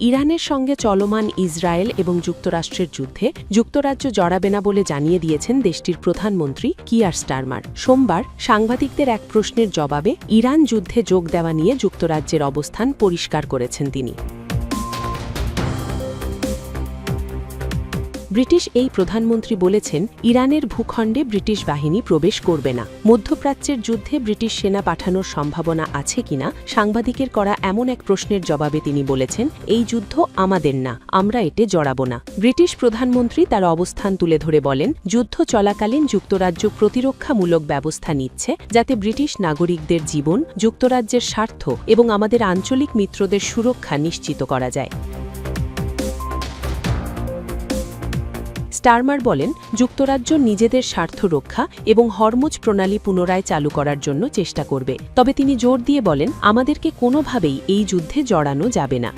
ইরানের সঙ্গে চলমান ইসরায়েল এবং যুক্তরাষ্ট্রের যুদ্ধে যুক্তরাজ্য জড়াবে না বলে জানিয়ে দিয়েছেন দেশটির প্রধানমন্ত্রী কিয়ার স্টারমার। সোমবার সাংবাদিকদের এক প্রশ্নের জবাবে ইরান যুদ্ধে যোগ দেওয়া নিয়ে যুক্তরাজ্যের অবস্থান পরিষ্কার করেছেন তিনি। ব্রিটিশ এই প্রধানমন্ত্রী বলেছেন, ইরানের ভূখণ্ডে ব্রিটিশ বাহিনী প্রবেশ করবে না। মধ্যপ্রাচ্যের যুদ্ধে ব্রিটিশ সেনা পাঠানোর সম্ভাবনা আছে কিনা সাংবাদিকের করা এমন এক প্রশ্নের জবাবে তিনি বলেছেন, এই যুদ্ধ আমাদের না, আমরা এতে জড়াব না। ব্রিটিশ প্রধানমন্ত্রী তার অবস্থান তুলে ধরে বলেন, যুদ্ধ চলাকালীন যুক্তরাজ্য প্রতিরক্ষামূলক ব্যবস্থা নিচ্ছে যাতে ব্রিটিশ নাগরিকদের জীবন, যুক্তরাজ্যের স্বার্থ এবং আমাদের আঞ্চলিক মিত্রদের সুরক্ষা নিশ্চিত করা যায়। স্টারমার বলেন, যুক্তরাজ্য নিজেদের স্বার্থ রক্ষা এবং হরমুজ প্রণালী পুনরায় চালু করার জন্য চেষ্টা করবে। তবে তিনি জোর দিয়ে বলেন, আমাদেরকে কোনোভাবেই এই যুদ্ধে জড়ানো যাবে না।